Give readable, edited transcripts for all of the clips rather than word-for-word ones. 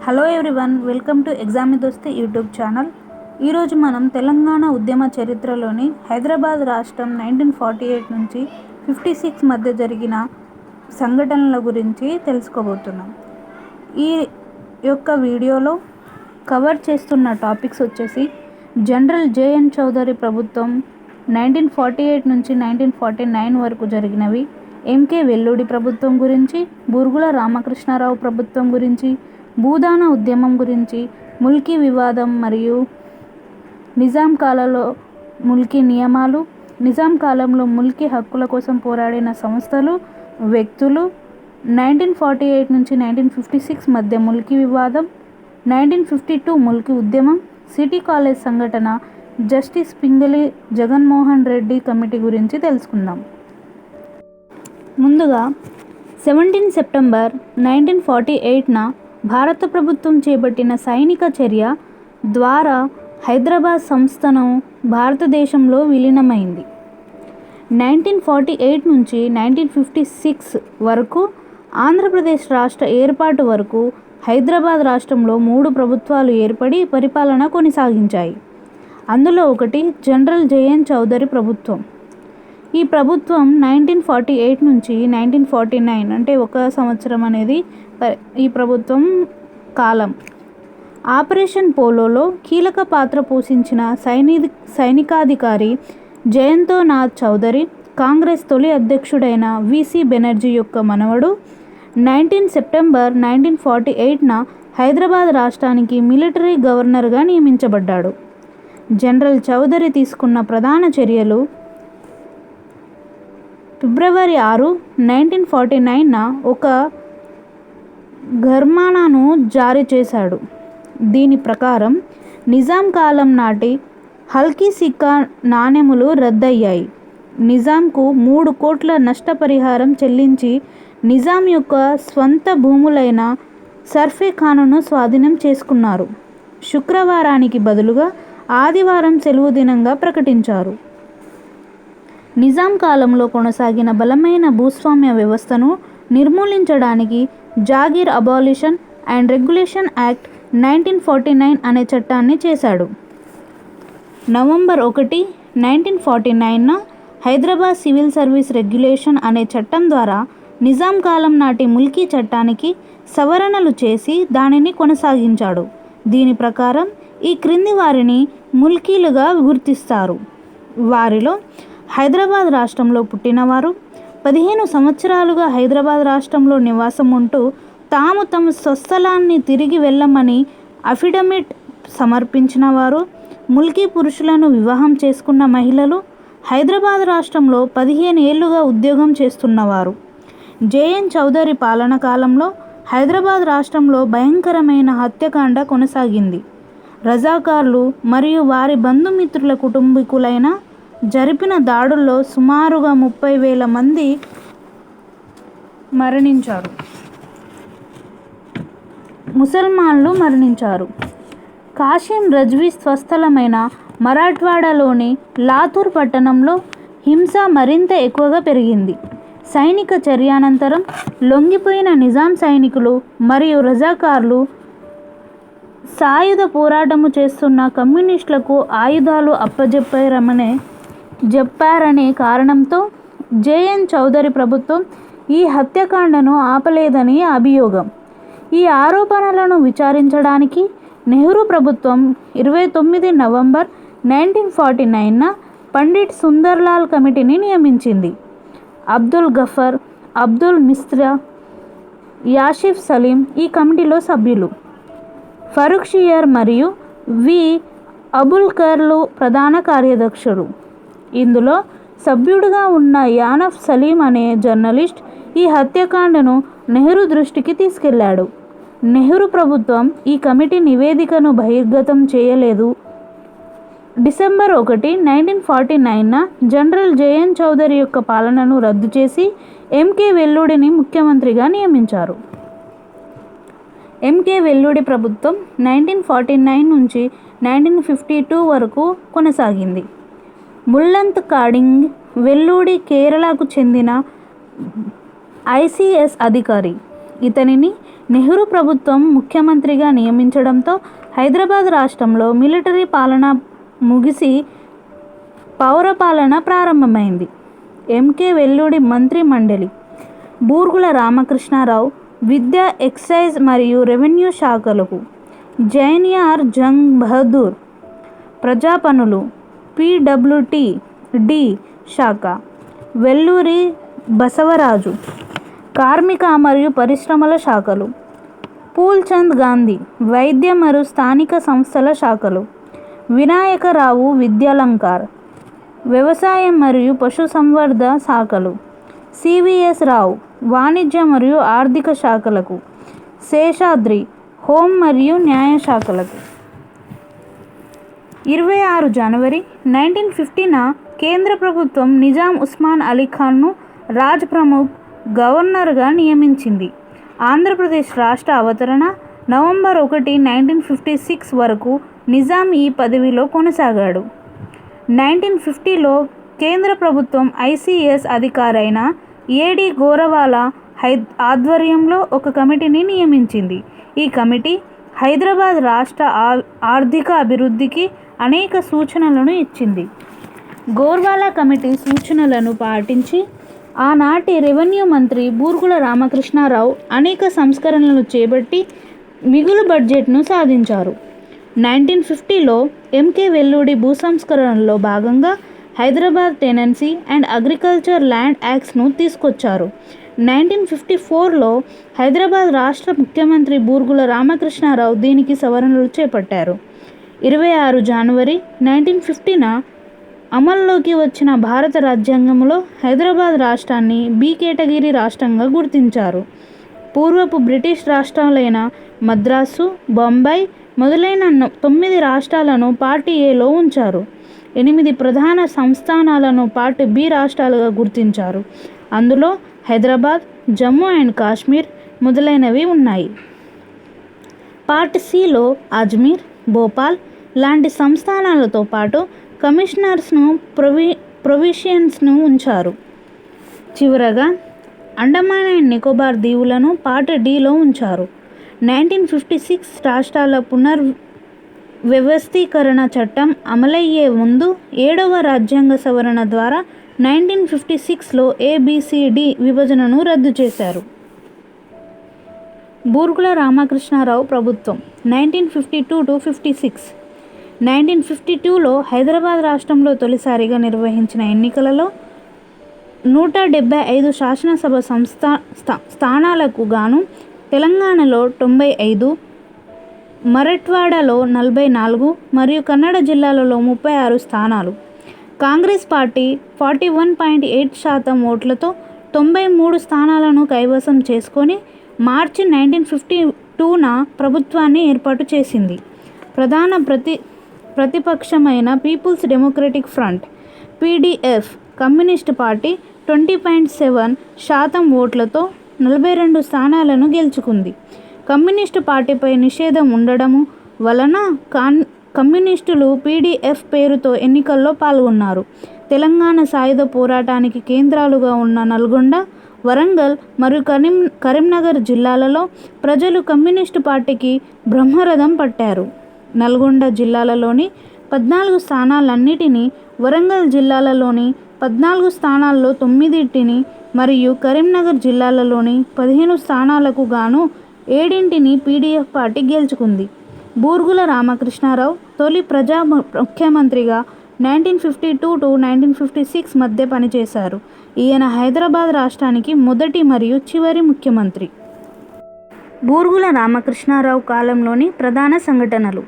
Hello everyone, welcome to exam మీ దోస్తీ YouTube channel. ఈరోజు మనం తెలంగాణ ఉద్యమ చరిత్రలోని హైదరాబాద్ రాష్ట్రం 1948 నుంచి 56 మధ్య జరిగిన సంఘటనల గురించి తెలుసుకోబోతున్నాం. ఈ యొక్క వీడియోలో కవర్ చేస్తున్న టాపిక్స్ వచ్చేసి జనరల్ జేఎన్ చౌదరి ప్రభుత్వం 1948 నుంచి 1949 వరకు జరిగినవి, ఎంకే వెల్లుడి ప్రభుత్వం గురించి, బూర్గుల రామకృష్ణారావు ప్రభుత్వం గురించి, భూదాన ఉద్యమం గురించి, ముల్కీ వివాదం మరియు నిజాం కాలంలో ముల్కీ నియమాలు, నిజాం కాలంలో ముల్కీ హక్కుల కోసం పోరాడిన సంస్థలు, వ్యక్తులు, 1948 నుంచి 1956 మధ్య ముల్కీ వివాదం, 1952 ముల్కీ ఉద్యమం, సిటీ కాలేజ్ సంఘటన, జస్టిస్ పింగళి జగన్మోహన్ రెడ్డి కమిటీ గురించి తెలుసుకుందాం. ముందుగా 17 సెప్టెంబర్ 1948న భారత ప్రభుత్వం చేపట్టిన సైనిక చర్య ద్వారా హైదరాబాద్ సంస్థానం భారతదేశంలో విలీనమైంది. 1948 నుంచి 1956 వరకు ఆంధ్రప్రదేశ్ రాష్ట్ర ఏర్పాటు వరకు హైదరాబాద్ రాష్ట్రంలో 3 ప్రభుత్వాలు ఏర్పడి పరిపాలన కొనసాగించాయి. అందులో ఒకటి జనరల్ జేఎన్ చౌదరి ప్రభుత్వం. ఈ ప్రభుత్వం 1948 నుంచి 1949 అంటే 1 సంవత్సరం అనేది ఈ ప్రభుత్వం కాలం. ఆపరేషన్ పోలోలో కీలక పాత్ర పోషించిన సైనికాధికారి జయంతోనాథ్ చౌదరి, కాంగ్రెస్ తొలి అధ్యక్షుడైన విసి బెనర్జీ యొక్క మనవడు, 19 సెప్టెంబర్ 1948న హైదరాబాద్ రాష్ట్రానికి మిలిటరీ గవర్నర్గా నియమించబడ్డాడు. జనరల్ చౌదరి తీసుకున్న ప్రధాన చర్యలు: ఫిబ్రవరి 6, 1949న ఒక ఫర్మానాను జారీ చేశాడు. దీని ప్రకారం నిజాం కాలం నాటి హల్కీ సిక్కా నాణెములు రద్దయ్యాయి. నిజాంకు 3 కోట్ల నష్టపరిహారం చెల్లించి నిజాం యొక్క స్వంత భూములైన సర్ఫే ఖానును స్వాధీనం చేసుకున్నారు. శుక్రవారానికి బదులుగా ఆదివారం సెలవు దినంగా ప్రకటించారు. నిజాం కాలంలో కొనసాగిన బలమైన భూస్వామ్య వ్యవస్థను నిర్మూలించడానికి జాగీర్ అబాలిషన్ అండ్ రెగ్యులేషన్ యాక్ట్ 1949 అనే చట్టాన్ని చేశాడు. నవంబర్ 1, 1949న హైదరాబాద్ సివిల్ సర్వీస్ రెగ్యులేషన్ అనే చట్టం ద్వారా నిజాం కాలం నాటి ముల్కీ చట్టానికి సవరణలు చేసి దానిని కొనసాగించాడు. దీని ప్రకారం ఈ క్రింది వారిని ముల్కీలుగా గుర్తిస్తారు. వారిలో హైదరాబాద్ రాష్ట్రంలో పుట్టినవారు, 15 సంవత్సరాలుగా హైదరాబాద్ రాష్ట్రంలో నివాసం ఉంటూ తాము తమ స్వస్థలాన్ని తిరిగి వెళ్ళమని అఫిడవిట్ సమర్పించిన వారు, ముల్కీ పురుషులను వివాహం చేసుకున్న మహిళలు, హైదరాబాద్ రాష్ట్రంలో 15 ఏళ్లుగా ఉద్యోగం చేస్తున్నవారు. జేఎన్ చౌదరి పాలన కాలంలో హైదరాబాద్ రాష్ట్రంలో భయంకరమైన హత్యాకాండ కొనసాగింది. రజాకార్లు మరియు వారి బంధుమిత్రుల కుటుంబీకులైన జరిపిన దాడుల్లో సుమారుగా 30,000 మంది మరణించారు. ముసల్మాన్లు మరణించారు. కాసిం రజ్వీ స్వస్థలమైన మరాఠ్వాడాలోని లాతూర్ పట్టణంలో హింస మరింత ఎక్కువగా పెరిగింది. సైనిక చర్యానంతరం లొంగిపోయిన నిజాం సైనికులు మరియు రజాకార్లు సాయుధ పోరాటము చేస్తున్న కమ్యూనిస్టులకు ఆయుధాలు చెప్పారనే కారణంతో జేఎన్ చౌదరి ప్రభుత్వం ఈ హత్యాకాండను ఆపలేదని అభియోగం. ఈ ఆరోపణలను విచారించడానికి నెహ్రూ ప్రభుత్వం 29 నవంబర్ 1949న పండిట్ సుందర్లాల్ కమిటీని నియమించింది. అబ్దుల్ గఫర్, అబ్దుల్ మిస్రా, యాసిఫ్ సలీం ఈ కమిటీలో సభ్యులు. ఫరూఖ్షియర్ మరియు వి అబుల్ ఖైర్లు ప్రధాన కార్యదర్శులు. ఇందులో సభ్యుడిగా ఉన్న యానఫ్ సలీం అనే జర్నలిస్ట్ ఈ హత్యాకాండను నెహ్రూ దృష్టికి తీసుకెళ్లాడు. నెహ్రూ ప్రభుత్వం ఈ కమిటీ నివేదికను బహిర్గతం చేయలేదు. డిసెంబర్ 1, 1949న జనరల్ జేఎన్ చౌదరి యొక్క పాలనను రద్దు చేసి ఎంకే వెల్లుడిని ముఖ్యమంత్రిగా నియమించారు. ఎంకే వెల్లుడి ప్రభుత్వం 1949 నుంచి 1952 వరకు కొనసాగింది. ముల్లంత్ కాడింగ్ వెల్లుడి కేరళకు చెందిన ఐసిఎస్ అధికారి. ఇతనిని నెహ్రూ ప్రభుత్వం ముఖ్యమంత్రిగా నియమించడంతో హైదరాబాద్ రాష్ట్రంలో మిలిటరీ పాలన ముగిసి పౌరపాలన ప్రారంభమైంది. ఎంకే వెల్లుడి మంత్రి మండలి. బూర్గుల రామకృష్ణారావు విద్య, ఎక్సైజ్ మరియు రెవెన్యూ శాఖలకు. జైన్యార్ జంగ్ బహదూర్ ప్రజాపనులు PWT-D శాఖ. వెల్లూరి బసవరాజు కార్మిక మరియు పరిశ్రమల శాఖలు. పూల్చంద్ గాంధీ వైద్య మరియు స్థానిక సంస్థల శాఖలు. వినాయకరావు విద్యాలంకార్ వ్యవసాయం మరియు పశుసంవర్ధ శాఖలు. CVS రావు వాణిజ్య మరియు ఆర్థిక శాఖలకు. శేషాద్రి హోం మరియు న్యాయ శాఖలకు. 26 జనవరి 1950న కేంద్ర ప్రభుత్వం నిజాం ఉస్మాన్ అలీ ఖాన్ను రాజ్ ప్రముఖ్ గవర్నర్గా నియమించింది. ఆంధ్రప్రదేశ్ రాష్ట్ర అవతరణ నవంబర్ 1, 1956 వరకు నిజాం ఈ పదవిలో కొనసాగాడు. 1950లో కేంద్ర ప్రభుత్వం ICS అధికారైన AD గోరవాలా ఆధ్వర్యంలో ఒక కమిటీని నియమించింది. ఈ కమిటీ హైదరాబాద్ రాష్ట్ర ఆర్థిక అభివృద్ధికి అనేక సూచనలను ఇచ్చింది. గోర్వాలా కమిటీ సూచనలను పాటించి ఆనాటి రెవెన్యూ మంత్రి బూర్గుల రామకృష్ణారావు అనేక సంస్కరణలు చేపట్టి మిగులు బడ్జెట్ను సాధించారు. 1950లో ఎంకే వెల్లుడి భూ సంస్కరణలో భాగంగా Hyderabad tenancy and agriculture land యాక్ట్స్ను తీసుకొచ్చారు. 1954లో హైదరాబాద్ రాష్ట్ర ముఖ్యమంత్రి బూర్గుల రామకృష్ణారావు దీనికి సవరణలు చేపట్టారు. 26 జనవరి 1950న అమల్లోకి వచ్చిన భారత రాజ్యాంగంలో హైదరాబాద్ రాష్ట్రాన్ని B కేటగిరీ రాష్ట్రంగా గుర్తించారు. పూర్వపు బ్రిటిష్ రాష్ట్రాలైన మద్రాసు, బొంబాయి మొదలైన 9 రాష్ట్రాలను పార్ట్ Aలో ఉంచారు. 8 ప్రధాన సంస్థానాలను పార్ట్ B రాష్ట్రాలుగా గుర్తించారు. అందులో హైదరాబాద్, జమ్మూ అండ్ కాశ్మీర్ మొదలైనవి ఉన్నాయి. పార్ట్ Cలో అజ్మీర్, భోపాల్ లాంటి సంస్థానాలతో పాటు కమిషనర్స్ను, ప్రొవిన్షియల్స్ను ఉంచారు. చివరగా అండమాన్ అండ్ నికోబార్ దీవులను పార్ట్ Dలో ఉంచారు. 1956 రాష్ట్రాల పునర్వ్యవస్థీకరణ చట్టం అమలయ్యే ముందు 7వ రాజ్యాంగ సవరణ ద్వారా 1956లో ABCD విభజనను రద్దు చేశారు. బూర్గుల రామకృష్ణారావు ప్రభుత్వం 1952-56. 1952లో హైదరాబాద్ రాష్ట్రంలో తొలిసారిగా నిర్వహించిన ఎన్నికలలో 175 శాసనసభ స్థానాలకు గాను తెలంగాణలో 95, మరాఠ్వాడలో 44 మరియు కన్నడ జిల్లాలలో 36 స్థానాలు. కాంగ్రెస్ పార్టీ 41.8% ఓట్లతో 93 స్థానాలను కైవసం చేసుకొని మార్చి 1952న ప్రభుత్వాన్ని ఏర్పాటు చేసింది. ప్రధాన ప్రతిపక్షమైన people's democratic front PDF communist party 20.7% ఓట్లతో 42 స్థానాలను గెలుచుకుంది. కమ్యూనిస్టు పార్టీపై నిషేధం ఉండడం వలన కమ్యూనిస్టులు PDF పేరుతో ఎన్నికల్లో పాల్గొన్నారు. తెలంగాణ సాయుధ పోరాటానికి కేంద్రాలుగా ఉన్న నల్గొండ, వరంగల్ మరియు కరీంనగర్ జిల్లాలలో ప్రజలు కమ్యూనిస్టు పార్టీకి బ్రహ్మరథం పట్టారు. నల్గొండ జిల్లాలలోని 14 స్థానాలన్నిటినీ, వరంగల్ జిల్లాలలోని 14 స్థానాల్లో 9 మరియు కరీంనగర్ జిల్లాలలోని 15 స్థానాలకు గాను 7 PDF పార్టీ గెలుచుకుంది. బూర్గుల రామకృష్ణారావు తొలి ప్రజా ముఖ్యమంత్రిగా 1952-1956 మధ్య పనిచేశారు. ఈయన హైదరాబాద్ రాష్ట్రానికి మొదటి మరియు చివరి ముఖ్యమంత్రి. బూర్గుల రామకృష్ణారావు కాలంలోని ప్రధాన సంఘటనలు.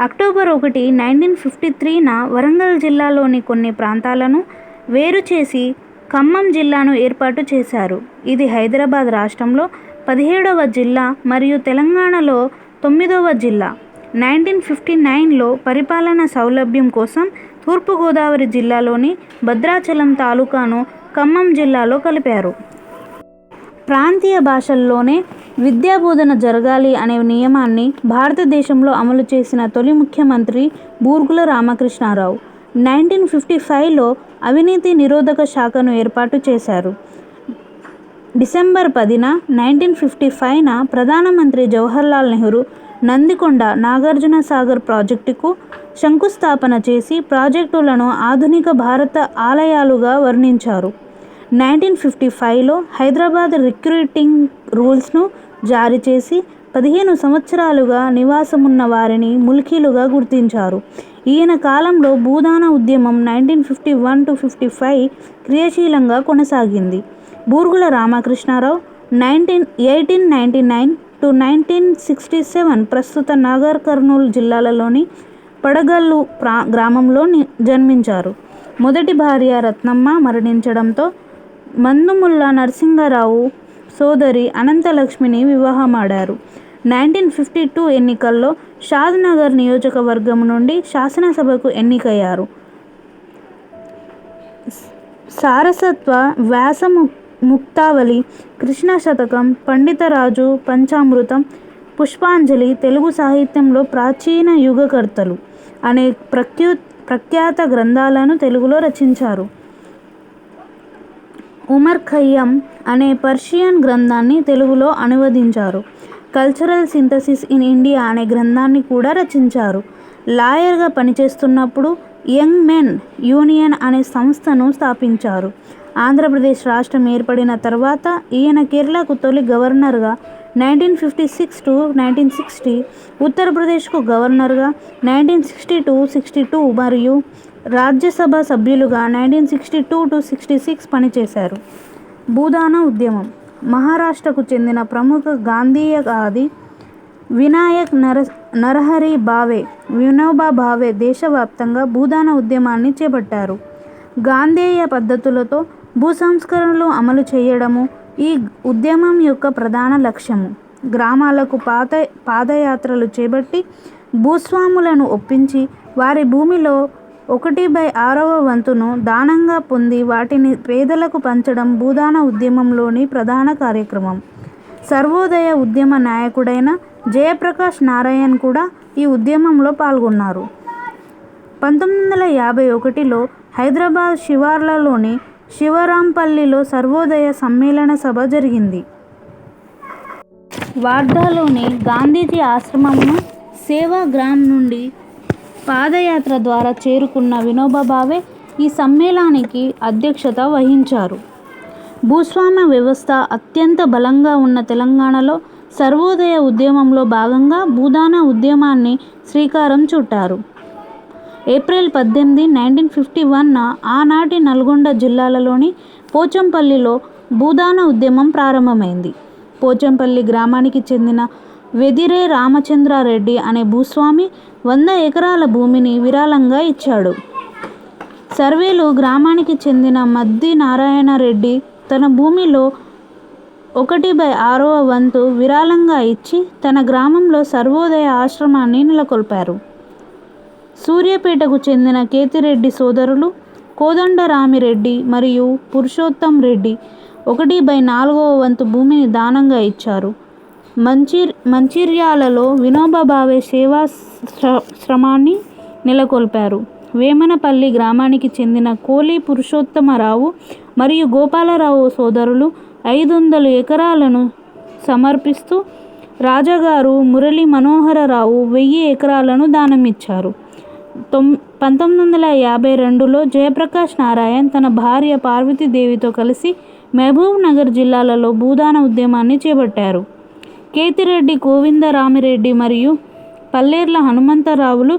అక్టోబర్ 1, 1953న వరంగల్ జిల్లాలోని కొన్ని ప్రాంతాలను వేరు చేసి ఖమ్మం జిల్లాను ఏర్పాటు చేశారు. ఇది హైదరాబాద్ రాష్ట్రంలో 17వ జిల్లా మరియు తెలంగాణలో 9వ జిల్లా. 1959లో పరిపాలనా సౌలభ్యం కోసం తూర్పుగోదావరి జిల్లాలోని భద్రాచలం తాలూకాను ఖమ్మం జిల్లాలో కలిపారు. ప్రాంతీయ భాషల్లోనే విద్యాబోధన జరగాలి అనే నియమాన్ని భారతదేశంలో అమలు చేసిన తొలి ముఖ్యమంత్రి బూర్గుల రామకృష్ణారావు. 1955లో అవినీతి నిరోధక శాఖను ఏర్పాటు చేశారు. డిసెంబర్ 10న 1955న ప్రధానమంత్రి జవహర్లాల్ నెహ్రూ నందికొండ నాగార్జున సాగర్ ప్రాజెక్టుకు శంకుస్థాపన చేసి ప్రాజెక్టులను ఆధునిక భారత ఆలయాలుగా వర్ణించారు. 1955లో హైదరాబాద్ రిక్రూటింగ్ రూల్స్ను జారీ చేసి 15 సంవత్సరాలుగా నివాసమున్న వారిని ముల్కీలుగా గుర్తించారు. ఈయన కాలంలో భూదాన ఉద్యమం 1951-55 క్రియాశీలంగా కొనసాగింది. బూర్గుల రామకృష్ణారావు 1899-1967 ప్రస్తుత నాగర్ కర్నూలు జిల్లాలలోని పడగల్లు గ్రామంలో జన్మించారు. మొదటి భార్య రత్నమ్మ మరణించడంతో మందుముల్ల నరసింగరావు సోదరి అనంతలక్ష్మిని వివాహమాడారు. 1952 ఎన్నికల్లో షాద్ నగర్ నియోజకవర్గం నుండి శాసనసభకు ఎన్నికయ్యారు. సారస్వత వ్యాస ముక్తావళి, కృష్ణ శతకం, పండితరాజు పంచామృతం, పుష్పాంజలి తెలుగు సాహిత్యంలో ప్రాచీన యుగకర్తలు అనే ప్రఖ్యాత గ్రంథాలను తెలుగులో రచించారు. ఉమర్ ఖయ్యాం అనే పర్షియన్ గ్రంథాన్ని తెలుగులో అనువదించారు. కల్చరల్ సింథసిస్ ఇన్ ఇండియా అనే గ్రంథాన్ని కూడా రచించారు. లాయర్గా పనిచేస్తున్నప్పుడు యంగ్ మెన్ యూనియన్ అనే సంస్థను స్థాపించారు. ఆంధ్రప్రదేశ్ రాష్ట్రం ఏర్పడిన తర్వాత ఈయన కేరళకు తొలి గవర్నర్గా 1956-1960, ఉత్తరప్రదేశ్కు గవర్నర్గా 1962-62 మరియు రాజ్యసభ సభ్యులుగా 1962-66 పనిచేశారు. భూదాన ఉద్యమం మహారాష్ట్రకు చెందిన ప్రముఖ గాంధేయవాది వినాయక్ నరహరి భావే, వినోబా భావే దేశవ్యాప్తంగా భూదాన ఉద్యమాన్ని చేపట్టారు. గాంధేయ పద్ధతులతో భూ సంస్కరణలు అమలు చేయడము ఈ ఉద్యమం యొక్క ప్రధాన లక్ష్యము. గ్రామాలకు పాదయాత్రలు చేపట్టి భూస్వాములను ఒప్పించి వారి భూమిలో 1/6వ వంతును దానంగా పొంది వాటిని పేదలకు పంచడం భూదాన ఉద్యమంలోని ప్రధాన కార్యక్రమం. సర్వోదయ ఉద్యమ నాయకుడైన జయప్రకాష్ నారాయణ్ కూడా ఈ ఉద్యమంలో పాల్గొన్నారు. 1951లో హైదరాబాద్ శివార్లలోని శివరాంపల్లిలో సర్వోదయ సమ్మేళన సభ జరిగింది. వార్ధాలోని గాంధీజీ ఆశ్రమంను సేవాగ్రామ్ నుండి పాదయాత్ర ద్వారా చేరుకున్న వినోబా భావే ఈ సమ్మేళనానికి అధ్యక్షత వహించారు. భూస్వామ్య వ్యవస్థ అత్యంత బలంగా ఉన్న తెలంగాణలో సర్వోదయ ఉద్యమంలో భాగంగా భూదాన ఉద్యమాన్ని శ్రీకారం చుట్టారు. ఏప్రిల్ 18, 1951న ఆనాటి నల్గొండ జిల్లాలోని పోచంపల్లిలో భూదాన ఉద్యమం ప్రారంభమైంది. పోచంపల్లి గ్రామానికి చెందిన వెదిరే రామచంద్రారెడ్డి అనే భూస్వామి 100 ఎకరాల భూమిని విరాళంగా ఇచ్చాడు. సర్వేలు గ్రామానికి చెందిన మద్ది నారాయణరెడ్డి తన భూమిలో 1/6వ వంతు విరాళంగా ఇచ్చి తన గ్రామంలో సర్వోదయ ఆశ్రమాన్ని నెలకొల్పారు. సూర్యాపేటకు చెందిన కేతిరెడ్డి సోదరులు కోదండరామిరెడ్డి మరియు పురుషోత్తం రెడ్డి 1/4వ వంతు భూమిని దానంగా ఇచ్చారు. మంచిర్యాలలో వినోబా భావే సేవాశ్రమాన్ని నెలకొల్పారు. వేమనపల్లి గ్రామానికి చెందిన కోలి పురుషోత్తమరావు మరియు గోపాలరావు సోదరులు 500 ఎకరాలను సమర్పిస్తూ రాజాగారు మురళీ మనోహరరావు 1000 ఎకరాలను దానమిచ్చారు. 1952లో జయప్రకాష్ నారాయణ్ తన భార్య పార్వతీదేవితో కలిసి మహబూబ్ నగర్ జిల్లాలలో భూదాన ఉద్యమాన్ని చేపట్టారు. కేతిరెడ్డి గోవిందరామిరెడ్డి మరియు పల్లేర్ల హనుమంతరావులు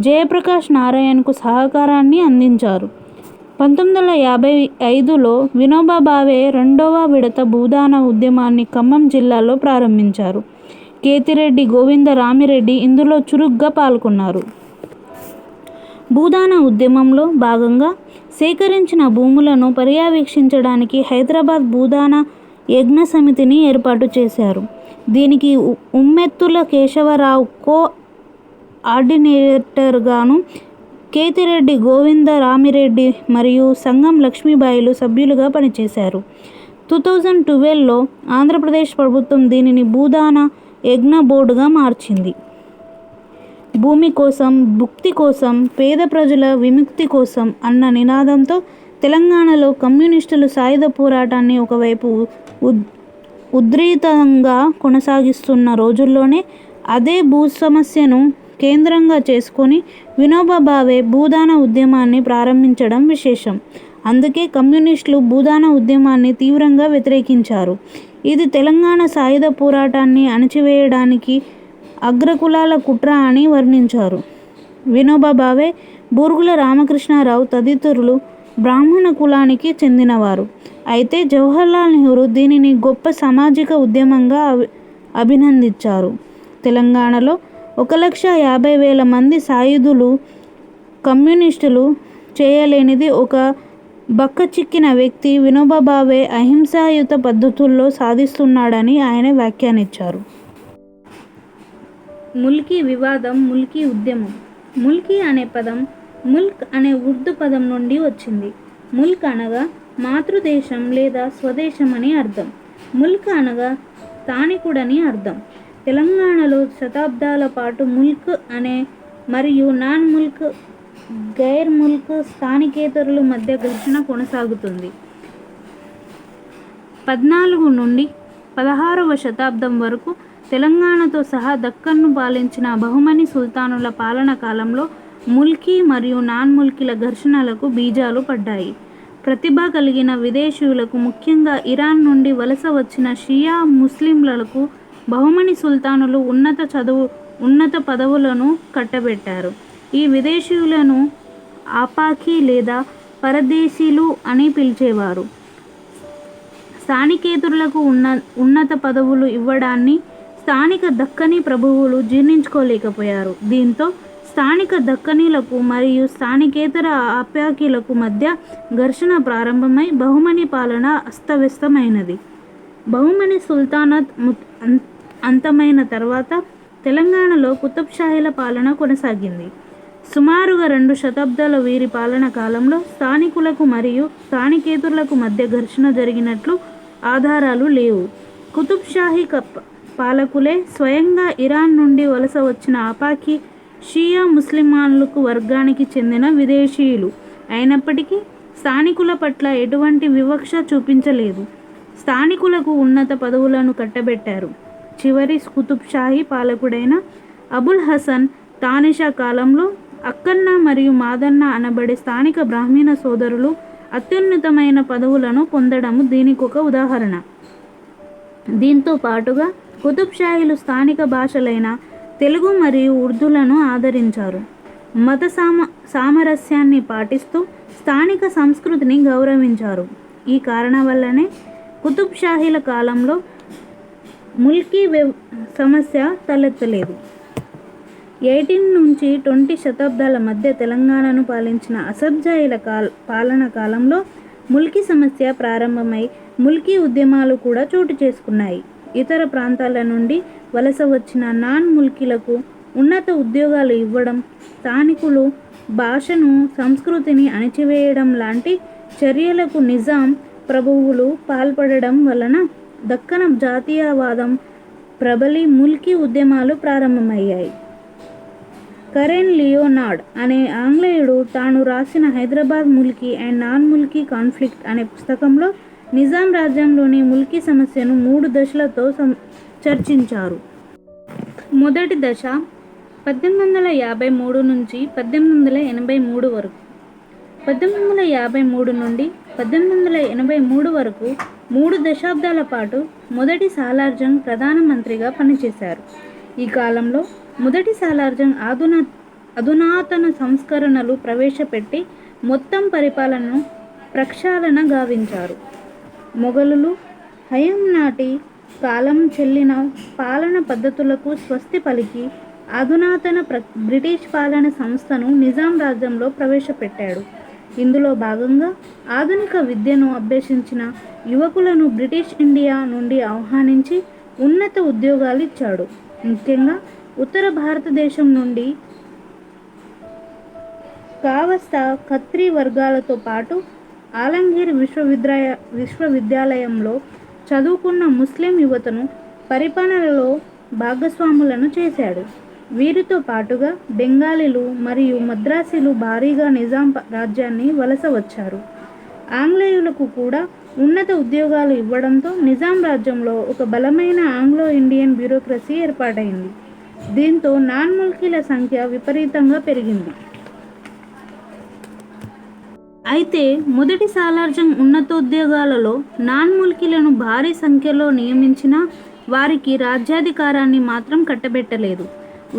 జయప్రకాష్ నారాయణ్కు సహకారాన్ని అందించారు. 1955లో వినోబా భావే 2వ విడత భూదాన ఉద్యమాన్ని ఖమ్మం జిల్లాలో ప్రారంభించారు. కేతిరెడ్డి గోవిందరామిరెడ్డి ఇందులో చురుగ్గా పాల్గొన్నారు. భూదాన ఉద్యమంలో భాగంగా సేకరించిన భూములను పర్యవేక్షించడానికి హైదరాబాద్ భూదాన యజ్ఞ సమితిని ఏర్పాటు చేశారు. దీనికి ఉమ్మెత్తుల కేశవరావు ఆర్డినేటర్గాను, కేతిరెడ్డి గోవిందరామిరెడ్డి మరియు సంగం లక్ష్మీబాయిలు సభ్యులుగా పనిచేశారు. 2012లో ఆంధ్రప్రదేశ్ ప్రభుత్వం దీనిని భూదాన యజ్ఞ బోర్డుగా మార్చింది. భూమి కోసం, భుక్తి కోసం, పేద ప్రజల విముక్తి కోసం అన్న నినాదంతో తెలంగాణలో కమ్యూనిస్టులు సాయుధ పోరాటాన్ని ఒకవైపు ఉధృతంగా కొనసాగిస్తున్న రోజుల్లోనే అదే భూ సమస్యను కేంద్రంగా చేసుకొని వినోబా భావే భూదాన ఉద్యమాన్ని ప్రారంభించడం విశేషం. అందుకే కమ్యూనిస్టులు భూదాన ఉద్యమాన్ని తీవ్రంగా వ్యతిరేకించారు. ఇది తెలంగాణ సాయుధ పోరాటాన్ని అణచివేయడానికి అగ్రకులాల కుట్ర అని వర్ణించారు. వినోబా భావే, బూర్గుల రామకృష్ణారావు తదితరులు బ్రాహ్మణ కులానికి చెందినవారు. అయితే జవహర్లాల్ నెహ్రూ దీనిని గొప్ప సామాజిక ఉద్యమంగా అభినందించారు. తెలంగాణలో 1,50,000 మంది సాయుధులు కమ్యూనిస్టులు చేయలేనిది ఒక బక్కచిక్కిన వ్యక్తి వినోబా భావే అహింసాయుత పద్ధతుల్లో సాధిస్తున్నాడని ఆయన వ్యాఖ్యానించారు. ముల్కీ వివాదం, ముల్కీ ఉద్యమం. ముల్కీ అనే పదం ముల్క్ అనే ఉర్దూ పదం నుండి వచ్చింది. ముల్క్ అనగా మాతృదేశం లేదా స్వదేశం అని అర్థం. ముల్క్ అనగా స్థానికుడని అర్థం. తెలంగాణలో శతాబ్దాల పాటు ముల్క్ అనే మరియు నాన్ ముల్క్, గైర్ ముల్క్, స్థానికేతరుల మధ్య ఘర్షణ కొనసాగుతుంది. 14 నుండి 16వ శతాబ్దం వరకు తెలంగాణతో సహా దక్కన్ను పాలించిన బహుమని సుల్తానుల పాలన కాలంలో ముల్కీ మరియు నాన్ ముల్కీల ఘర్షణలకు బీజాలు పడ్డాయి. ప్రతిభ కలిగిన విదేశీయులకు, ముఖ్యంగా ఇరాన్ నుండి వలస వచ్చిన షియా ముస్లింలకు బహుమని సుల్తానులు ఉన్నత పదవులను కట్టబెట్టారు. ఈ విదేశీయులను ఆపాకి లేదా పరదేశీలు అని పిలిచేవారు. స్థానికేతరులకు ఉన్నత పదవులు ఇవ్వడాన్ని స్థానిక దక్కనీ ప్రభువులు జీర్ణించుకోలేకపోయారు. దీంతో స్థానిక దక్కనీలకు మరియు స్థానికేతర ఆప్యాకీలకు మధ్య ఘర్షణ ప్రారంభమై బహుమని పాలన అస్తవ్యస్తమైనది. బహుమని సుల్తానత్ అంతమైన తర్వాత తెలంగాణలో కుతుబ్ షాహీల పాలన కొనసాగింది. సుమారుగా 2 శతాబ్దాల వీరి పాలన కాలంలో స్థానికులకు మరియు స్థానికేతరులకు మధ్య ఘర్షణ జరిగినట్లు ఆధారాలు లేవు. కుతుబ్ షాహీ పాలకులే స్వయంగా ఇరాన్ నుండి వలస వచ్చిన ఆపాకి, షియా ముస్లిమాన్లకు వర్గానికి చెందిన విదేశీయులు అయినప్పటికీ స్థానికుల పట్ల ఎటువంటి వివక్ష చూపించలేదు. స్థానికులకు ఉన్నత పదవులను కట్టబెట్టారు. చివరి కుతుబ్ షాహీ పాలకుడైన అబుల్ హసన్ తానిషా కాలంలో అక్కన్న మరియు మాదన్న అనబడే స్థానిక బ్రాహ్మణ సోదరులు అత్యున్నతమైన పదవులను పొందడము దీనికొక ఉదాహరణ. దీంతో పాటుగా కుతుబ్ షాహీలు స్థానిక భాషలైన తెలుగు మరియు ఉర్దూలను ఆదరించారు. మత సామరస్యాన్ని పాటిస్తూ స్థానిక సంస్కృతిని గౌరవించారు. ఈ కారణం వల్లనే కుతుబ్ షాహీల కాలంలో ముల్కీ సమస్య తలెత్తలేదు. 18 నుంచి 20 శతాబ్దాల మధ్య తెలంగాణను పాలించిన అసఫ్జాహీల పాలన కాలంలో ముల్కీ సమస్య ప్రారంభమై ముల్కీ ఉద్యమాలు కూడా చోటు చేసుకున్నాయి. ఇతర ప్రాంతాల నుండి వలస వచ్చిన నాన్ ముల్కీలకు ఉన్నత ఉద్యోగాలు ఇవ్వడం, స్థానికులు భాషను, సంస్కృతిని అణచివేయడం లాంటి చర్యలకు నిజాం ప్రభువులు పాల్పడడం వలన దక్కన జాతీయవాదం ప్రబలి ముల్కీ ఉద్యమాలు ప్రారంభమయ్యాయి. కరెన్ లియోనార్డ్ అనే ఆంగ్లేయుడు తాను రాసిన Hyderabad Mulki and non Mulki conflict అనే పుస్తకంలో నిజాం రాజ్యంలోని ముల్కీ సమస్యను 3 దశలతో చర్చించారు. మొదటి దశ 1853 నుంచి 1883 వరకు. 1853 నుండి 1883 వరకు 3 దశాబ్దాల పాటు మొదటి సాలార్జంగ్ ప్రధానమంత్రిగా పనిచేశారు. ఈ కాలంలో మొదటి సాలార్జంగ్ అధునాతన సంస్కరణలు ప్రవేశపెట్టి మొత్తం పరిపాలనను ప్రక్షాళన గావించారు. మొఘలులు హయం నాటి కాలం చెల్లిన పాలన పద్ధతులకు స్వస్తి పలికి అధునాతన బ్రిటిష్ పాలన సంస్థను నిజాం రాజ్యంలో ప్రవేశపెట్టాడు. ఇందులో భాగంగా ఆధునిక విద్యను అభ్యసించిన యువకులను బ్రిటిష్ ఇండియా నుండి ఆహ్వానించి ఉన్నత ఉద్యోగాలు ఇచ్చాడు. ముఖ్యంగా ఉత్తర భారతదేశం నుండి కావస్థ ఖత్రీ వర్గాలతో పాటు ఆలంఘీర్ విశ్వవిద్యాలయంలో చదువుకున్న ముస్లిం యువతను పరిపాలనలో భాగస్వాములను చేశాడు. వీరితో పాటుగా బెంగాలీలు మరియు మద్రాసీలు భారీగా నిజాం రాజ్యాన్ని వలస వచ్చారు. ఆంగ్లేయులకు కూడా ఉన్నత ఉద్యోగాలు ఇవ్వడంతో నిజాం రాజ్యంలో ఒక బలమైన ఆంగ్లో ఇండియన్ బ్యూరోక్రసీ ఏర్పాటైంది. దీంతో నాన్ ముల్కీల సంఖ్య విపరీతంగా పెరిగింది. అయితే మొదటి సాలార్జంగ్ ఉన్నతోద్యోగాలలో నాన్ ముల్కీలను భారీ సంఖ్యలో నియమించినా వారికి రాజ్యాధికారాన్ని మాత్రం కట్టబెట్టలేదు.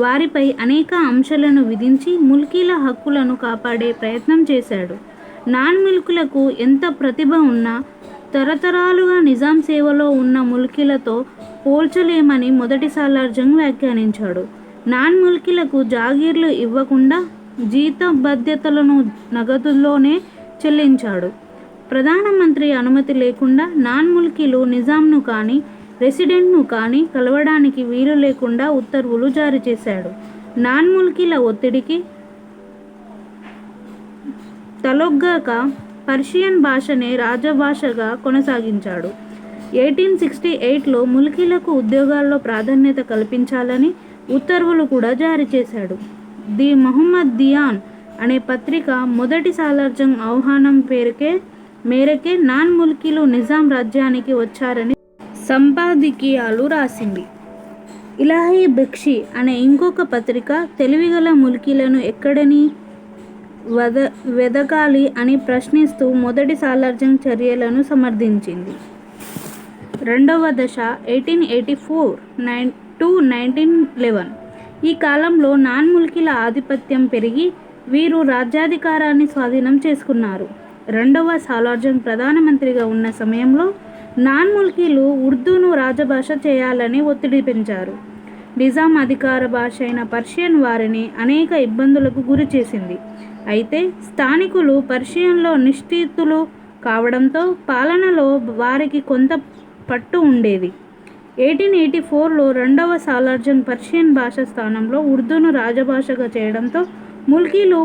వారిపై అనేక ఆంక్షలను విధించి ముల్కీల హక్కులను కాపాడే ప్రయత్నం చేశాడు. నాన్ ముల్కీలకు ఎంత ప్రతిభ ఉన్నా తరతరాలుగా నిజాం సేవలో ఉన్న ముల్కీలతో పోల్చలేమని మొదటి సాలార్జంగ్ వ్యాఖ్యానించాడు. నాన్ ముల్కీలకు జాగీర్లు ఇవ్వకుండా జీతభత్యాలను నగదులోనే చెల్లించాడు. ప్రధానమంత్రి అనుమతి లేకుండా నాన్ ముల్కీలు నిజాంను కానీ రెసిడెంట్ను కానీ కలవడానికి వీలు లేకుండా ఉత్తర్వులు జారీ చేశాడు. నాన్ ముల్కీల ఒత్తిడికి తలొగ్గాక పర్షియన్ భాషనే రాజభాషగా కొనసాగించాడు. 1868లో ముల్కీలకు ఉద్యోగాల్లో ప్రాధాన్యత కల్పించాలని ఉత్తర్వులు కూడా జారీ చేశాడు. ది మహమ్మద్ దియాన్ అనే పత్రిక మొదటి సాలార్జంగ్ ఆహ్వానం మేరకే నాన్ ముల్కీలు నిజాం రాజ్యానికి వచ్చారని సంపాదకీయాలు రాసింది. ఇలాహీ బక్షి అనే ఇంకొక పత్రిక తెలివిగల ముల్కీలను ఎక్కడని వెదకాలి అని ప్రశ్నిస్తూ మొదటి సాలార్జంగ్ చర్యలను సమర్థించింది. రెండవ దశ 1884 to 1911. ఈ కాలంలో నాన్ ముల్కీల ఆధిపత్యం పెరిగి వీరు రాజ్యాధికారాన్ని స్వాధీనం చేసుకున్నారు. రెండవ సాలార్జంగ్ ప్రధానమంత్రిగా ఉన్న సమయంలో నాన్ ముల్కీలు ఉర్దూను రాజభాష చేయాలని ఒత్తిడి పెంచారు. నిజాం అధికార భాష అయిన పర్షియన్ వారిని అనేక ఇబ్బందులకు గురి చేసింది. అయితే స్థానికులు పర్షియన్లో నిష్ఠితులు కావడంతో పాలనలో వారికి కొంత పట్టు ఉండేది. 1884లో రెండవ సాలార్జంగ్ పర్షియన్ భాష స్థానంలో ఉర్దూను రాజభాషగా చేయడంతో ముల్కీలు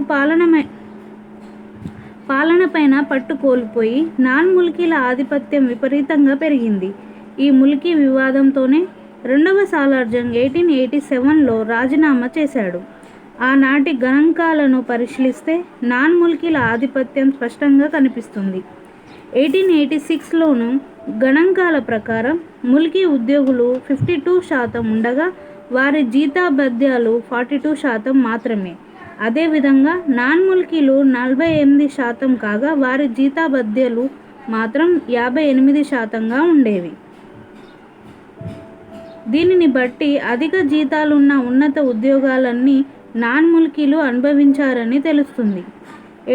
పాలనపైన పట్టు కోల్పోయి నాన్ ముల్కీల ఆధిపత్యం విపరీతంగా పెరిగింది. ఈ ముల్కీ వివాదంతోనే రెండవ సాలార్జంగ్ 1887లో రాజీనామా చేశాడు. ఆనాటి గణాంకాలను పరిశీలిస్తే నాన్ ముల్కీల ఆధిపత్యం స్పష్టంగా కనిపిస్తుంది. 1886లోను గణాంకాల ప్రకారం ముల్కీ ఉద్యోగులు 52% ఉండగా వారి జీతభత్యాలు 42% మాత్రమే. అదేవిధంగా నాన్ ముల్కీలు 48% కాగా వారి జీతభత్యాలు మాత్రం 58%గా ఉండేవి. దీనిని బట్టి అధిక జీతాలున్న ఉన్నత ఉద్యోగాలన్నీ నాన్ ముల్కీలు అనుభవించారని తెలుస్తుంది.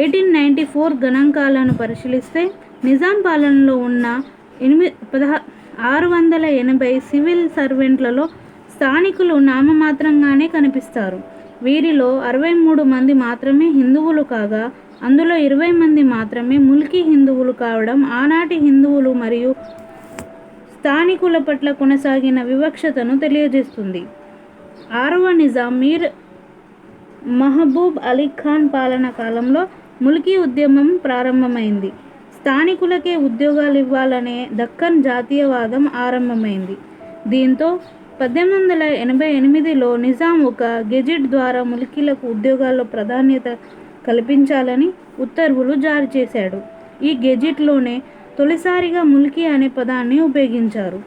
1894 గణాంకాలను పరిశీలిస్తే నిజాం పాలనలో ఉన్న 680 సివిల్ సర్వెంట్లలో స్థానికులు నామమాత్రంగానే కనిపిస్తారు. వీరిలో 63 మంది మాత్రమే హిందువులు కాగా అందులో 20 మంది మాత్రమే ముల్కీ హిందువులు కావడం ఆనాటి హిందువులు మరియు స్థానికుల పట్ల కొనసాగిన వివక్షతను తెలియజేస్తుంది. 6వ నిజాం మీర్ మహబూబ్ అలీ ఖాన్ పాలన కాలంలో ముల్కీ ఉద్యమం ప్రారంభమైంది. స్థానికులకే ఉద్యోగాలు ఇవ్వాలనే దక్కన్ జాతీయవాదం ఆరంభమైంది. దీంతో 1888లో నిజాం ఒక గెజిట్ ద్వారా ముల్కీలకు ఉద్యోగాల్లో ప్రాధాన్యత కల్పించాలని ఉత్తర్వులు జారీ చేశాడు. ఈ గెజిట్లోనే తొలిసారిగా ముల్కీ అనే పదాన్ని ఉపయోగించారు.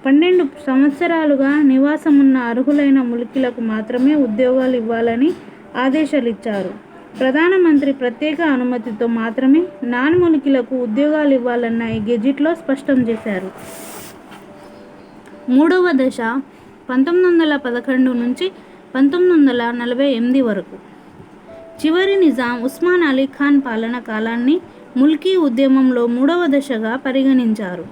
12 సంవత్సరాలుగా నివాసమున్న అర్హులైన ముల్కీలకు మాత్రమే ఉద్యోగాలు ఇవ్వాలని ఆదేశాలిచ్చారు. ప్రధానమంత్రి ప్రత్యేక అనుమతితో మాత్రమే నాన్ ముల్కీలకు ఉద్యోగాలు ఇవ్వాలన్న ఈ గెజిట్లో స్పష్టం చేశారు. మూడవ దశ 1911 నుంచి 1948 వరకు. చివరి నిజాం ఉస్మాన్ అలీ ఖాన్ పాలన కాలాన్ని ముల్కీ ఉద్యమంలో మూడవ దశగా పరిగణించారు.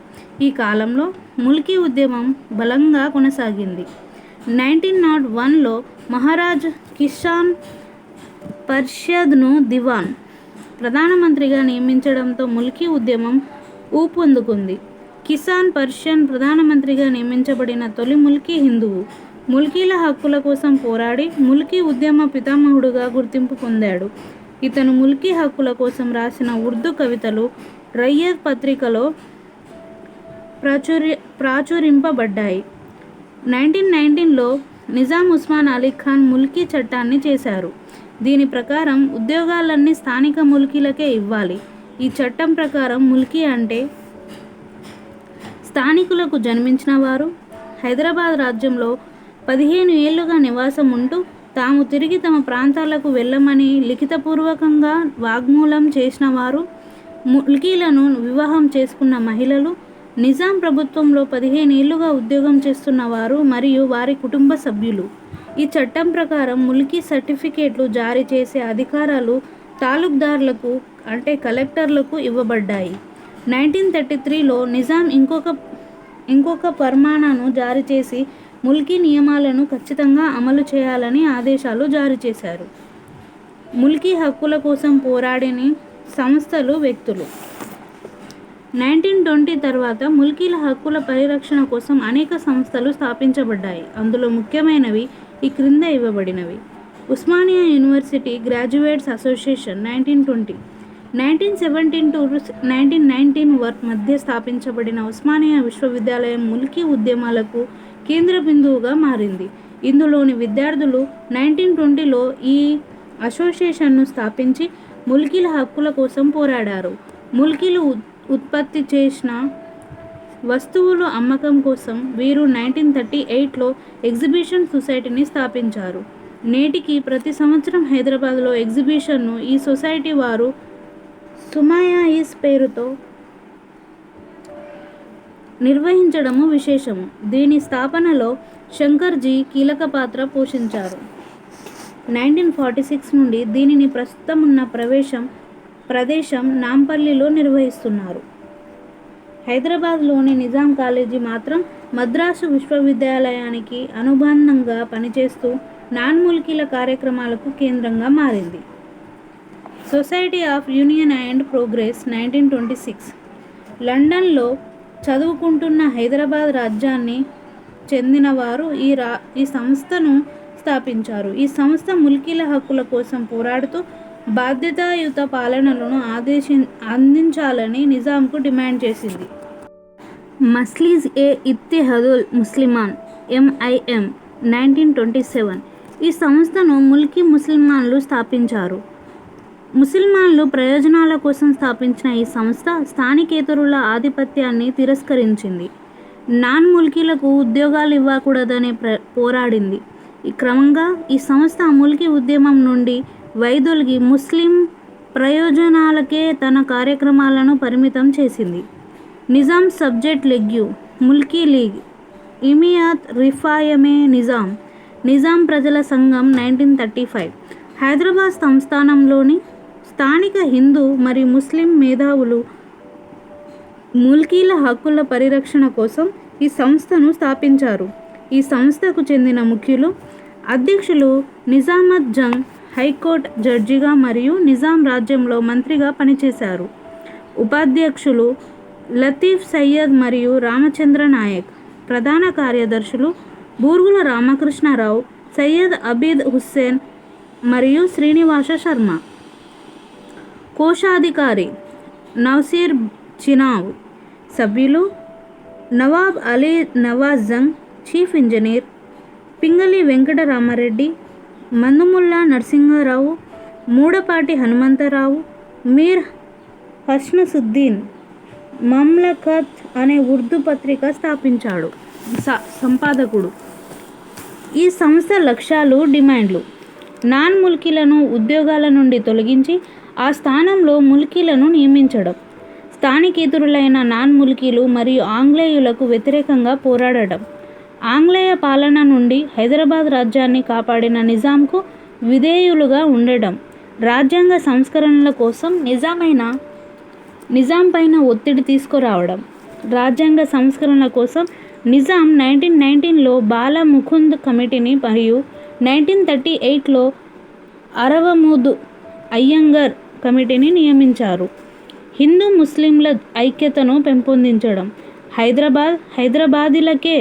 ఈ కాలంలో ముల్కీ ఉద్యమం బలంగా కొనసాగింది. 1901లో మహారాజ్ కిసాన్ పరిషద్ను దివాన్ ప్రధానమంత్రిగా నియమించడంతో ముల్కీ ఉద్యమం ఊపందుకుంది. కిసాన్ పర్షియన్ ప్రధానమంత్రిగా నియమించబడిన తొలి ముల్కీ హిందువు. ముల్కీల హక్కుల కోసం పోరాడి ముల్కీ ఉద్యమ పితామహుడుగా గుర్తింపు పొందాడు. ఇతను ముల్కీ హక్కుల కోసం రాసిన ఉర్దూ కవితలు రయ్యత్ పత్రికలో ప్రాచురింపబడ్డాయి. 1919లో నిజాం ఉస్మాన్ అలీ ఖాన్ ముల్కీ చట్టాన్ని చేశారు. దీని ప్రకారం ఉద్యోగాలన్నీ స్థానిక ముల్కీలకే ఇవ్వాలి. ఈ చట్టం ప్రకారం ముల్కీ అంటే స్థానికులకు జన్మించిన వారు. హైదరాబాద్ రాజ్యంలో 15 ఏళ్లుగా నివాసం ఉంటూ తాము తిరిగి తమ ప్రాంతాలకు వెళ్ళమని లిఖితపూర్వకంగా వాగ్మూలం చేసిన వారు. ముల్కీలను వివాహం చేసుకున్న మహిళలు. నిజాం ప్రభుత్వంలో 15 ఏళ్లుగా ఉద్యోగం చేస్తున్న వారు మరియు వారి కుటుంబ సభ్యులు. ఈ చట్టం ప్రకారం ముల్కీ సర్టిఫికేట్లు జారీ చేసే అధికారాలు తాలూక్దార్లకు అంటే కలెక్టర్లకు ఇవ్వబడ్డాయి. 1933లో నిజాం ఇంకొక ఫర్మానాను జారీ చేసి ముల్కీ నియమాలను ఖచ్చితంగా అమలు చేయాలని ఆదేశాలు జారీ చేశారు. ముల్కీ హక్కుల కోసం పోరాడిన సంస్థలు, వ్యక్తులు. 1920 తర్వాత ముల్కీల హక్కుల పరిరక్షణ కోసం అనేక సంస్థలు స్థాపించబడ్డాయి. అందులో ముఖ్యమైనవి ఈ క్రింద ఇవ్వబడినవి. Osmania university graduates association 1920. 1917 to 1919 మధ్య స్థాపించబడిన ఉస్మానియా విశ్వవిద్యాలయం ముల్కీ ఉద్యమాలకు కేంద్ర బిందువుగా మారింది. ఇందులోని విద్యార్థులు 1920లో ఈ అసోసియేషన్ను స్థాపించి ముల్కీల హక్కుల కోసం పోరాడారు. ముల్కీలు ఉత్పత్తి చేసిన వస్తువుల అమ్మకం కోసం వీరు 1938లో ఎగ్జిబిషన్ సొసైటీని స్థాపించారు. నేటికి ప్రతి సంవత్సరం హైదరాబాద్లో ఎగ్జిబిషన్ను ఈ సొసైటీ వారు సుమాయాయిస్ పేరుతో నిర్వహించడము విశేషము. దీని స్థాపనలో శంకర్జీ కీలక పాత్ర పోషించారు. 1946 నుండి దీనిని ప్రస్తుతం ఉన్న ప్రదేశం నాంపల్లిలో నిర్వహిస్తున్నారు. హైదరాబాద్లోని నిజాం కాలేజీ మాత్రం మద్రాసు విశ్వవిద్యాలయానికి అనుబంధంగా పనిచేస్తూ నాన్ ముల్కీల కార్యక్రమాలకు కేంద్రంగా మారింది. Society of union and progress 1926. లండన్లో చదువుకుంటున్న హైదరాబాద్ రాజ్యాన్ని చెందిన వారు ఈ సంస్థను స్థాపించారు. ఈ సంస్థ ముల్కీల హక్కుల కోసం పోరాడుతూ బాధ్యతాయుత పాలనలను అందించాలని నిజాంకు డిమాండ్ చేసింది. మజ్లిస్ ఏ ఇత్తెహాదుల్ ముస్లిమాన్ MIM 1927. ఈ సంస్థను ముల్కీ ముస్లిమాన్లు స్థాపించారు. ముస్లిమాన్లు ప్రయోజనాల కోసం స్థాపించిన ఈ సంస్థ స్థానికేతరుల ఆధిపత్యాన్ని తిరస్కరించింది. నాన్ ముల్కీలకు ఉద్యోగాలు ఇవ్వకూడదని పోరాడింది. ఈ క్రమంగా ఈ సంస్థ ముల్కీ ఉద్యమం నుండి వైదొలిగి ముస్లిం ప్రయోజనాలకే తన కార్యక్రమాలను పరిమితం చేసింది. నిజాం సబ్జెక్ట్ లెగ్యూ ముల్కీ లీగ్ ఇమియాత్ రిఫాయమే నిజాం ప్రజల సంఘం 1935. హైదరాబాద్ సంస్థానంలోని స్థానిక హిందూ మరియు ముస్లిం మేధావులు ముల్కీల హక్కుల పరిరక్షణ కోసం ఈ సంస్థను స్థాపించారు. ఈ సంస్థకు చెందిన ముఖ్యులు అధ్యక్షులు నిజామత్ జంగ్ హైకోర్టు జడ్జిగా మరియు నిజాం రాజ్యంలో మంత్రిగా పనిచేశారు. ఉపాధ్యక్షులు లతీఫ్ సయ్యద్ మరియు రామచంద్ర నాయక్. ప్రధాన కార్యదర్శులు బూర్గుల రామకృష్ణరావు, సయ్యద్ అబీద్ హుస్సేన్ మరియు శ్రీనివాస శర్మ. కోశాధికారి నౌసీర్ చినావ్. సభ్యులు నవాబ్ అలీ నవాజ్ జంగ్, చీఫ్ ఇంజనీర్ పింగళి వెంకటరామారెడ్డి, మందుముల్లా నరసింహారావు, మూడపాటి హనుమంతరావు. మీర్ హస్నసుద్దీన్ మమ్లకత్ అనే ఉర్దూ పత్రిక స్థాపించాడు. సంపాదకుడు. ఈ సంస్థ లక్ష్యాలు, డిమాండ్లు: నాన్ ముల్కీలను ఉద్యోగాల నుండి తొలగించి ఆ స్థానంలో ముల్కీలను నియమించడం, స్థానికేతరులైన నాన్ ముల్కీలు మరియు ఆంగ్లేయులకు వ్యతిరేకంగా పోరాడటం, ఆంగ్లేయ పాలన నుండి హైదరాబాద్ రాజ్యాన్ని కాపాడిన నిజాంకు విధేయులుగా ఉండడం, రాజ్యాంగ సంస్కరణల కోసం నిజాం పైన ఒత్తిడి తీసుకురావడం. రాజ్యాంగ సంస్కరణల కోసం నిజాం 1919లో బాలా ముకుంద్ కమిటీని మరియు 1938లో అరవముద్ అయ్యంగర్ కమిటీని నియమించారు. హిందూ ముస్లింల ఐక్యతను పెంపొందించడం, హైదరాబాదీలకే,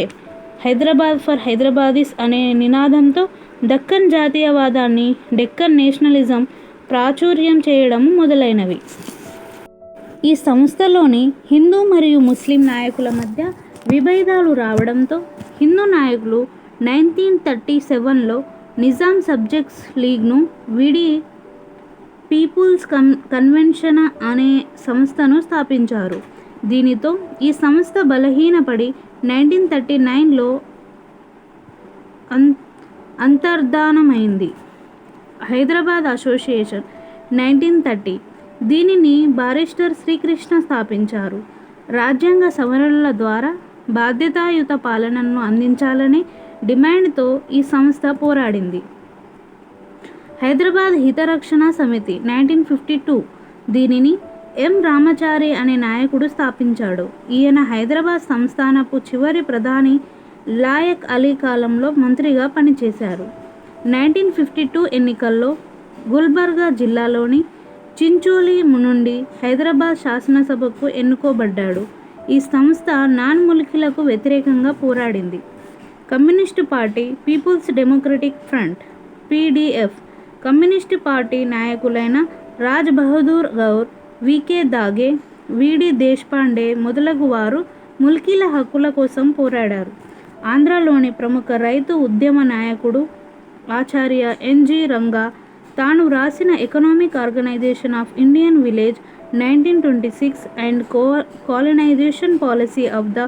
హైదరాబాద్ ఫర్ హైదరాబాదీస్ అనే నినాదంతో దక్కన్ జాతీయవాదాన్ని, డెక్కన్ నేషనలిజం ప్రాచుర్యం చేయడం మొదలైనవి. ఈ సంస్థలోని హిందూ మరియు ముస్లిం నాయకుల మధ్య విభేదాలు రావడంతో హిందూ నాయకులు 1937లో నిజాం సబ్జెక్ట్స్ లీగ్ను వీడి పీపుల్స్ కన్వెన్షన్ అనే సంస్థను స్థాపించారు. దీనితో ఈ సంస్థ బలహీనపడి 1939లో అంతర్ధానమైంది. హైదరాబాద్ అసోసియేషన్ 1930 దీనిని బారిస్టర్ శ్రీకృష్ణ స్థాపించారు. రాజ్యాంగ సవరణల ద్వారా బాధ్యతాయుత పాలనను అందించాలనే డిమాండ్తో ఈ సంస్థ పోరాడింది. హైదరాబాద్ హితరక్షణ సమితి 1952 దీనిని ఎం రామచారి అనే నాయకుడు స్థాపించాడు. ఈయన హైదరాబాద్ సంస్థానపు చివరి ప్రధాని లాయక్ అలీ కాలంలో మంత్రిగా పనిచేశారు. 1952 ఎన్నికల్లో గుల్బర్గా జిల్లాలోని చించోలి నుండి హైదరాబాద్ శాసనసభకు ఎన్నుకోబడ్డాడు. ఈ సంస్థ నాన్ ముల్కీలకు వ్యతిరేకంగా పోరాడింది. Communist party people's democratic front (పీడీఎఫ్) కమ్యూనిస్టు పార్టీ నాయకులైన రాజ్ బహదూర్ గౌర్, వికే దాగే, విడి దేశపాండే మొదలగు వారు ముల్కీల హక్కుల కోసం పోరాడారు. ఆంధ్రలోని ప్రముఖ రైతు ఉద్యమ నాయకుడు ఆచార్య ఎన్.జి. రంగా తాను వ్రాసిన economic organisation of Indian village 1926 and colonisation policy of the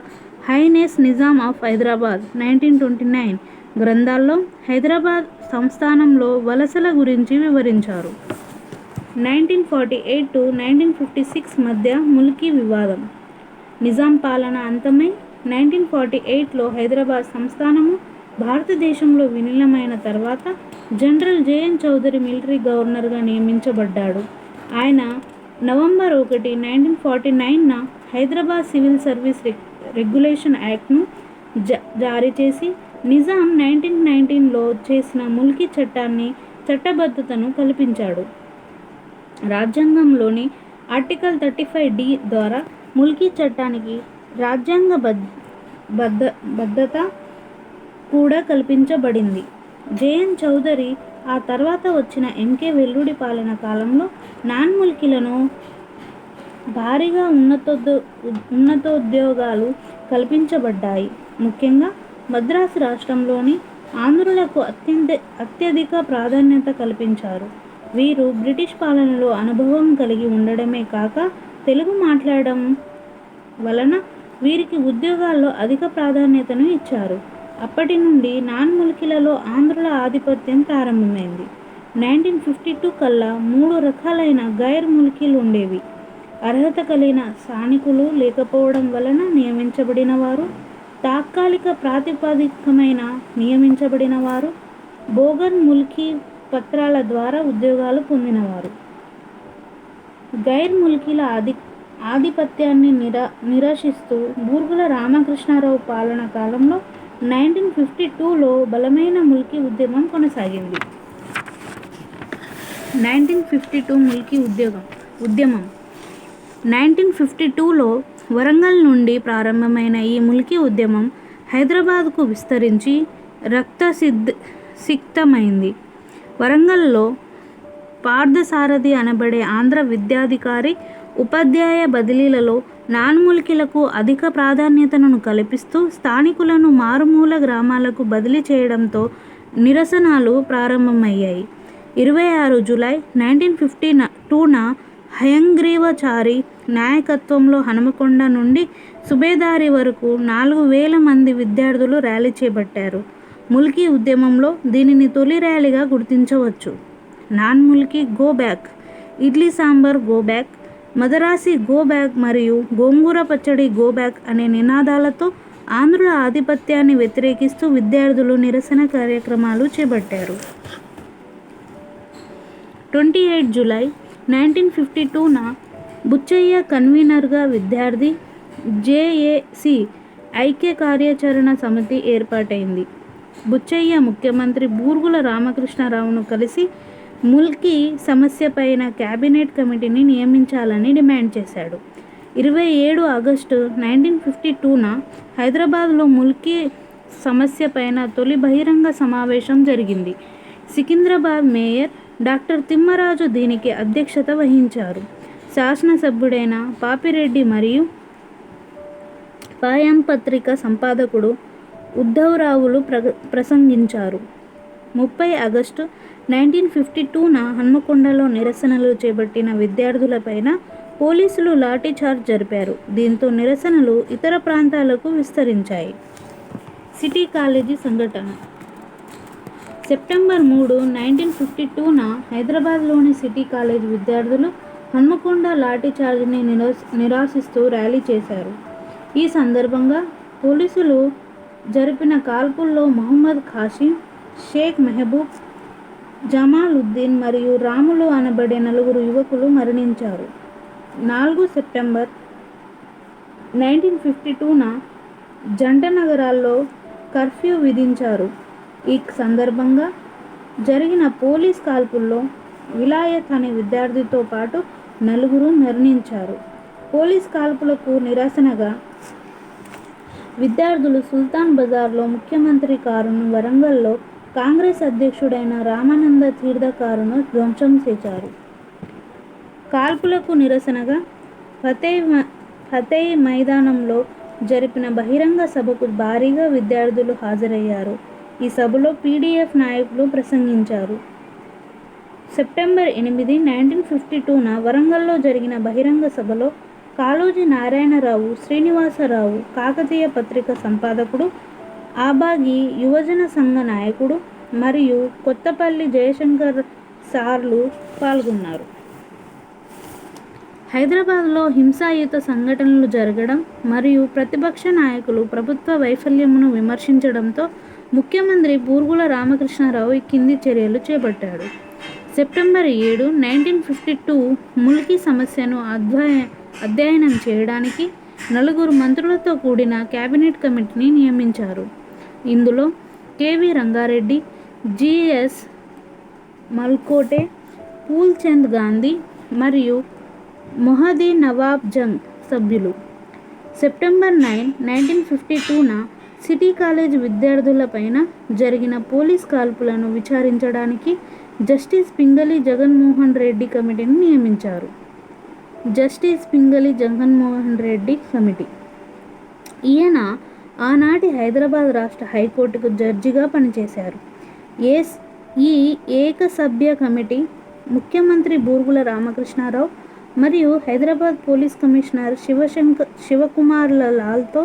highness Nizam of Hyderabad 1929 గ్రంథాల్లో హైదరాబాద్ సంస్థానంలో వలసల గురించి వివరించారు. 1948 to 1956 మధ్య ముల్కీ వివాదం. నిజాం పాలన అంతమై 1948లో హైదరాబాద్ సంస్థానము భారతదేశంలో విలీనమైన తర్వాత జనరల్ జేఎన్ చౌదరి మిలిటరీ గవర్నర్గా నియమించబడ్డాడు. ఆయన నవంబర్ 1, 1949న హైదరాబాద్ సివిల్ సర్వీస్ రెగ్యులేషన్ యాక్ట్ను జారీ చేసి నిజాం 1919లో చేసిన ముల్కీ చట్టాన్ని చట్టబద్ధతను కల్పించాడు. రాజ్యాంగంలోని ఆర్టికల్ 35D ద్వారా ముల్కీ చట్టానికి రాజ్యాంగ బద్ధత కూడా కల్పించబడింది. జేఎన్ చౌదరి ఆ తర్వాత వచ్చిన ఎంకే వెల్లుడి పాలన కాలంలో నాన్ ముల్కీలను భారీగా ఉన్నతోద్యోగాలు కల్పించబడ్డాయి. ముఖ్యంగా మద్రాసు రాష్ట్రంలోని ఆంధ్రులకు అత్యధిక ప్రాధాన్యత కల్పించారు. వీరు బ్రిటిష్ పాలనలో అనుభవం కలిగి ఉండడమే కాక తెలుగు మాట్లాడడం వలన వీరికి ఉద్యోగాల్లో అధిక ప్రాధాన్యతను ఇచ్చారు. అప్పటి నుండి నాన్ ముల్కీలలో ఆంధ్రుల ఆధిపత్యం ప్రారంభమైంది. 1952 కల్లా 3 రకాలైన గైర్ ముల్కీలు ఉండేవి. అర్హత కలిగిన స్థానికులు లేకపోవడం వలన నియమించబడిన వారు, తాత్కాలిక ప్రాతిపదికమైన నియమించబడిన వారు, బోగన్ ముల్కీ పత్రాల ద్వారా ఉద్యోగాలు పొందినవారు. గైర్ ముల్కీల ఆధిపత్యాన్ని నిరసిస్తూ బూర్గుల రామకృష్ణారావు పాలన కాలంలో 1952లో బలమైన ముల్కీ ఉద్యమం కొనసాగింది. 1952 ముల్కీ ఉద్యమం 1952లో వరంగల్ నుండి ప్రారంభమైన ఈ ముల్కీ ఉద్యమం హైదరాబాద్కు విస్తరించి రక్తసిక్తమైంది. వరంగల్లో పార్థసారథి అనబడే ఆంధ్ర విద్యాధికారి ఉపాధ్యాయ బదిలీలలో నాన్ ముల్కీలకు అధిక ప్రాధాన్యతను కల్పిస్తూ స్థానికులను మారుమూల గ్రామాలకు బదిలీ చేయడంతో నిరసనలు ప్రారంభమయ్యాయి. 26 జూలై 1952న హయంగ్రీవాచారి నాయకత్వంలో హనుమకొండ నుండి సుబేదారి వరకు 4,000 మంది విద్యార్థులు ర్యాలీ చేపట్టారు. ముల్కీ ఉద్యమంలో దీనిని తొలి ర్యాలీగా గుర్తించవచ్చు. Non Mulki go back, idli sambar go back, Madharaasi go back మరియు గోంగూర పచ్చడి గో బ్యాక్ అనే నినాదాలతో ఆంధ్రుల ఆధిపత్యాన్ని వ్యతిరేకిస్తూ విద్యార్థులు నిరసన కార్యక్రమాలు చేపట్టారు. 28 జూలై 1952న బుచ్చయ్య కన్వీనర్గా విద్యార్థి జేఏసీ ఐక్య కార్యాచరణ సమితి ఏర్పాటైంది. బుచ్చయ్య ముఖ్యమంత్రి బూర్గుల రామకృష్ణారావును కలిసి ముల్కీ సమస్యపైన కేబినెట్ కమిటీని నియమించాలని డిమాండ్ చేశాడు. 27 ఆగస్టు 1952న హైదరాబాద్లో ముల్కీ సమస్యపైన తొలి బహిరంగ సమావేశం జరిగింది. సికింద్రాబాద్ మేయర్ డాక్టర్ తిమ్మరాజు దీనికి అధ్యక్షత వహించారు. శాసనసభ్యుడైన పాపిరెడ్డి మరియు పాయం పత్రిక సంపాదకుడు ఉద్ధవరావులు ప్రసంగించారు. 30 ఆగస్టు 1952న హన్మకొండలో నిరసనలు చేపట్టిన విద్యార్థులపైన పోలీసులు లాఠీచార్జ్ జరిపారు. దీంతో నిరసనలు ఇతర ప్రాంతాలకు విస్తరించాయి. సిటీ కాలేజీ సంఘటన. సెప్టెంబర్ 3, 1952న హైదరాబాద్లోని సిటీ కాలేజ్ విద్యార్థులు హన్మకొండ లాఠీచార్జ్ని నిరసిస్తూ ర్యాలీ చేశారు. ఈ సందర్భంగా పోలీసులు జరిపిన కాల్పుల్లో మహమ్మద్ ఖాసిం, షేక్ మెహబూబ్, జమాలుద్దీన్ మరియు రాములు అనబడే 4 యువకులు మరణించారు. 4 సెప్టెంబర్ 1952న జంట నగరాల్లో కర్ఫ్యూ విధించారు. ఈ సందర్భంగా జరిగిన పోలీస్ కాల్పుల్లో విలాయత్ అనే విద్యార్థితో పాటు 4 మరణించారు. పోలీస్ కాల్పులకు నిరసనగా విద్యార్థులు సుల్తాన్ బజార్లో ముఖ్యమంత్రి కారును, వరంగల్లో కాంగ్రెస్ అధ్యక్షుడైన రామానంద తీర్థ కారును ధ్వంసం చేశారు. కాల్పులకు నిరసనగా ఫతేహ్ మైదానంలో జరిపిన బహిరంగ సభకు భారీగా విద్యార్థులు హాజరయ్యారు. ఈ సభలో పీడీఎఫ్ నాయకులు ప్రసంగించారు. సెప్టెంబర్ 8, 1952న వరంగల్లో జరిగిన బహిరంగ సభలో కాళోజీ నారాయణరావు, శ్రీనివాసరావు, కాకతీయ పత్రిక సంపాదకుడు, ఆబాగి యువజన సంఘ నాయకుడు మరియు కొత్తపల్లి జయశంకర్ సార్లు పాల్గొన్నారు. హైదరాబాద్లో హింసాయుత సంఘటనలు జరగడం మరియు ప్రతిపక్ష నాయకులు ప్రభుత్వ వైఫల్యమును విమర్శించడంతో ముఖ్యమంత్రి బూర్గుల రామకృష్ణారావు ఈ కింది చర్యలు చేపట్టాడు. సెప్టెంబర్ 7, 1952 ముల్కీ సమస్యను అధ్యయనం చేయడానికి 4 మంత్రులతో కూడిన కేబినెట్ కమిటీని నియమించారు. ఇందులో కెవి రంగారెడ్డి, జిఎస్ మల్కోటే, ఫూల్చంద్ గాంధీ మరియు మొహదీ నవాబ్ జంగ్ సభ్యులు. సెప్టెంబర్ 9, 1952న సిటీ కాలేజ్ విద్యార్థులపైన జరిగిన పోలీస్ కాల్పులను విచారించడానికి జస్టిస్ పింగళి జగన్మోహన్ రెడ్డి కమిటీని నియమించారు. Justice Pingali Jaganmohan Reddy committee. ఈయన ఆనాటి హైదరాబాద్ రాష్ట్ర హైకోర్టుకు జడ్జిగా పనిచేశారు. ఈ ఏకసభ్య కమిటీ ముఖ్యమంత్రి బూర్గుల రామకృష్ణారావు మరియు హైదరాబాద్ పోలీస్ కమిషనర్ శివకుమార్ లాల్తో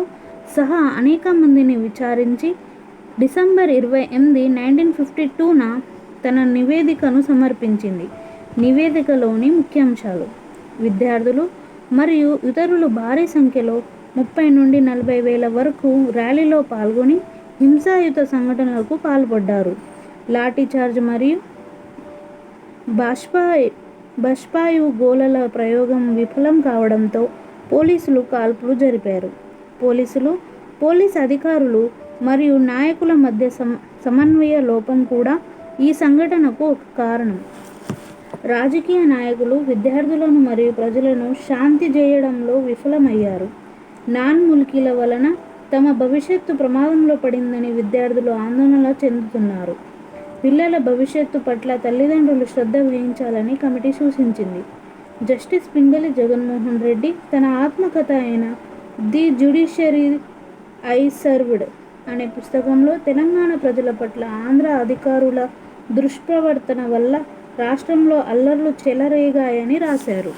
సహా అనేక మందిని విచారించి డిసెంబర్ 28, 1952న తన నివేదికను సమర్పించింది. నివేదికలోని ముఖ్యాంశాలు: విద్యార్థులు మరియు ఇతరులు భారీ సంఖ్యలో 30 నుండి 40 వేల వరకు ర్యాలీలో పాల్గొని హింసాయుత సంఘటనలకు పాల్పడ్డారు. లాఠీచార్జ్ మరియు బాష్పాయు గోళాల ప్రయోగం విఫలం కావడంతో పోలీసులు కాల్పులు జరిపారు. పోలీస్ అధికారులు మరియు నాయకుల మధ్య సమన్వయ లోపం కూడా ఈ సంఘటనకు ఒక కారణం. రాజకీయ నాయకులు విద్యార్థులను మరియు ప్రజలను శాంతి చేయడంలో విఫలమయ్యారు. ముల్కీల వలన తమ భవిష్యత్తు ప్రమాదంలో పడిందని విద్యార్థులు ఆందోళన చెందుతున్నారు. పిల్లల భవిష్యత్తు పట్ల తల్లిదండ్రులు శ్రద్ధ వహించాలని కమిటీ సూచించింది. జస్టిస్ పింగళి జగన్మోహన్ రెడ్డి తన ఆత్మకథ అయిన ది జ్యుడిషియరీ ఐ సర్వ్డ్ అనే పుస్తకంలో తెలంగాణ ప్రజల పట్ల ఆంధ్ర అధికారుల దుష్ప్రవర్తన వల్ల రాష్ట్రంలో అల్లర్లు చెలరేగాయని రాశారు.